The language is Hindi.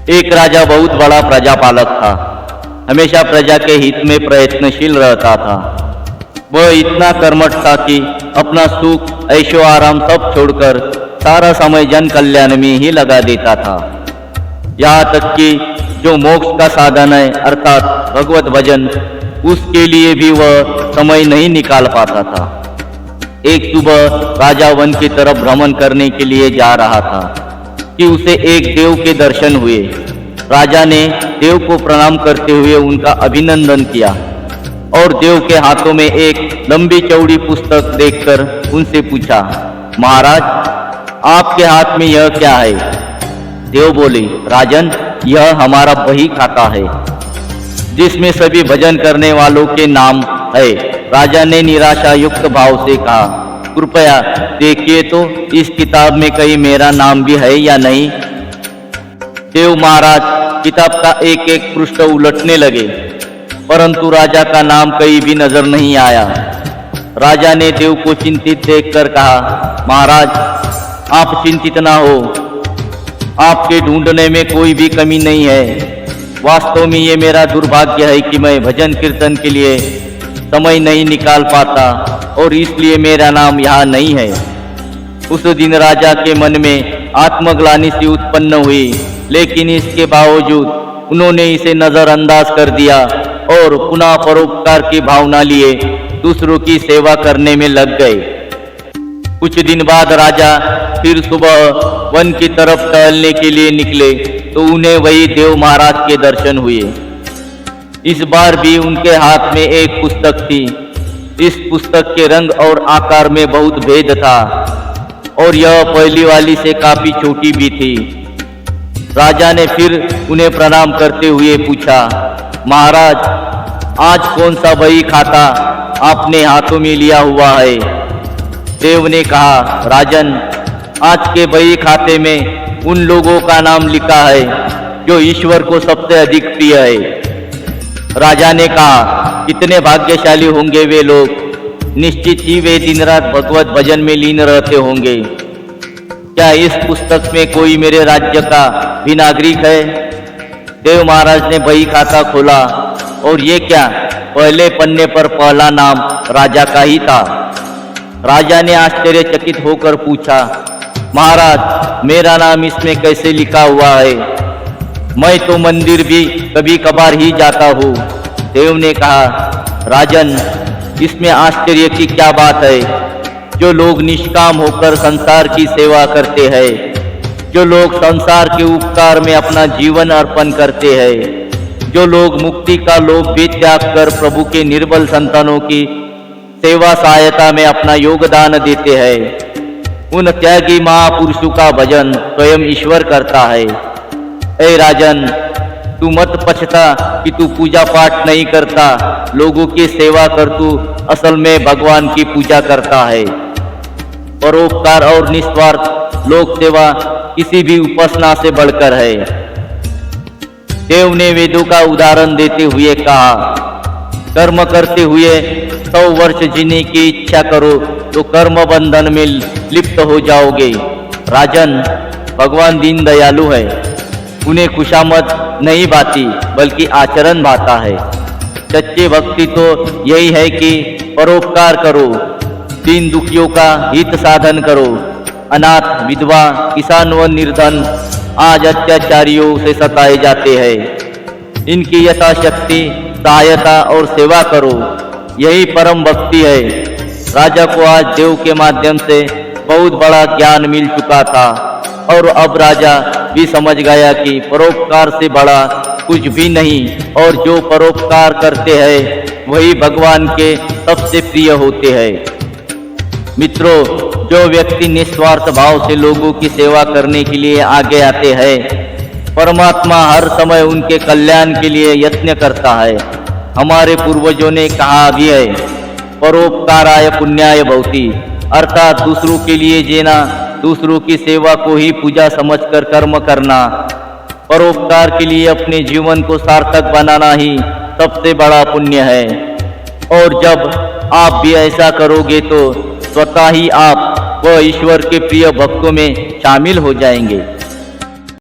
एक राजा बहुत बड़ा प्रजापालक था। हमेशा प्रजा के हित में प्रयत्नशील रहता था। वह इतना कर्मठ था कि अपना सुख ऐशो आराम सब छोड़कर सारा समय जन कल्याण में ही लगा देता था। यहाँ तक कि जो मोक्ष का साधन है अर्थात भगवत भजन, उसके लिए भी वह समय नहीं निकाल पाता था। एक सुबह राजा वन की तरफ भ्रमण करने के लिए जा रहा था कि उसे एक देव के दर्शन हुए। राजा ने देव को प्रणाम करते हुए उनका अभिनंदन किया और देव के हाथों में एक लंबी चौड़ी पुस्तक देखकर उनसे पूछा, महाराज, आपके हाथ में यह क्या है? देव बोले, राजन, यह हमारा बही खाता है जिसमें सभी भजन करने वालों के नाम है। राजा ने निराशा युक्त भाव से कहा, कृपया देखिए तो इस किताब में कहीं मेरा नाम भी है या नहीं। देव महाराज किताब का एक एक पृष्ठ उलटने लगे, परंतु राजा का नाम कहीं भी नजर नहीं आया। राजा ने देव को चिंतित देखकर कहा, महाराज, आप चिंतित ना हो, आपके ढूंढने में कोई भी कमी नहीं है। वास्तव में ये मेरा दुर्भाग्य है कि मैं भजन कीर्तन के लिए समय नहीं निकाल पाता और इसलिए मेरा नाम यहाँ नहीं है। उस दिन राजा के मन में आत्मग्लानि सी उत्पन्न हुई, लेकिन इसके बावजूद उन्होंने इसे नजरअंदाज कर दिया और पुनः परोपकार की भावना लिए दूसरों की सेवा करने में लग गए। कुछ दिन बाद राजा फिर सुबह वन की तरफ टहलने के लिए निकले तो उन्हें वही देव महाराज के दर्शन हुए। इस बार भी उनके हाथ में एक पुस्तक थी। इस पुस्तक के रंग और आकार में बहुत भेद था और यह पहली वाली से काफी छोटी भी थी। राजा ने फिर उन्हें प्रणाम करते हुए पूछा, महाराज, आज कौन सा बही खाता आपने हाथों में लिया हुआ है? देव ने कहा, राजन, आज के बही खाते में उन लोगों का नाम लिखा है जो ईश्वर को सबसे अधिक प्रिय है। राजा ने कहा, कितने भाग्यशाली होंगे वे लोग, निश्चित ही वे दिन रात भगवत भजन में लीन रहते होंगे। क्या इस पुस्तक में कोई मेरे राज्य का भी नागरिक है? देव महाराज ने बही खाता खोला और ये क्या, पहले पन्ने पर पहला नाम राजा का ही था। राजा ने आश्चर्यचकित होकर पूछा, महाराज, मेरा नाम इसमें कैसे लिखा हुआ है? मैं तो मंदिर भी कभी कभार ही जाता हूँ। देव ने कहा, राजन, इसमें आश्चर्य की क्या बात है? जो लोग निष्काम होकर संसार की सेवा करते हैं, जो लोग संसार के उपकार में अपना जीवन अर्पण करते हैं, जो लोग मुक्ति का लोभ भी त्याग कर प्रभु के निर्बल संतानों की सेवा सहायता में अपना योगदान देते हैं, उन त्यागी महापुरुषों का भजन स्वयं ईश्वर करता है। ऐ राजन, तू मत पछता कि तू पूजा पाठ नहीं करता, लोगों की सेवा कर, तू असल में भगवान की पूजा करता है। परोपकार और निस्वार्थ लोक सेवा किसी भी उपासना से बढ़कर है। देव ने वेदों का उदाहरण देते हुए कहा, कर्म करते हुए 100 वर्ष जीने की इच्छा करो तो कर्म बंधन में लिप्त हो जाओगे। राजन, भगवान दीन दयालु है, उन्हें खुशामद नहीं भाती बल्कि आचरण भाता है। सच्चे भक्ति तो यही है कि परोपकार करो, दीन दुखियों का हित साधन करो। अनाथ, विधवा, किसान व निर्धन आज अत्याचारियों से सताए जाते हैं। इनकी यथाशक्ति सहायता और सेवा करो, यही परम भक्ति है। राजा को आज देव के माध्यम से बहुत बड़ा ज्ञान मिल चुका था और अब राजा भी समझ गया कि परोपकार से बड़ा कुछ भी नहीं और जो परोपकार करते हैं वही भगवान के सबसे प्रिय होते हैं। मित्रों, जो व्यक्ति निस्वार्थ भाव से लोगों की सेवा करने के लिए आगे आते हैं, परमात्मा हर समय उनके कल्याण के लिए यत्न करता है। हमारे पूर्वजों ने कहा भी है, परोपकाराय पुण्याय भवति, अर्थात दूसरों के लिए जीना, दूसरों की सेवा को ही पूजा समझकर कर्म करना, परोपकार के लिए अपने जीवन को सार्थक बनाना ही सबसे बड़ा पुण्य है। और जब आप भी ऐसा करोगे तो स्वतः ही आप व ईश्वर के प्रिय भक्तों में शामिल हो जाएंगे।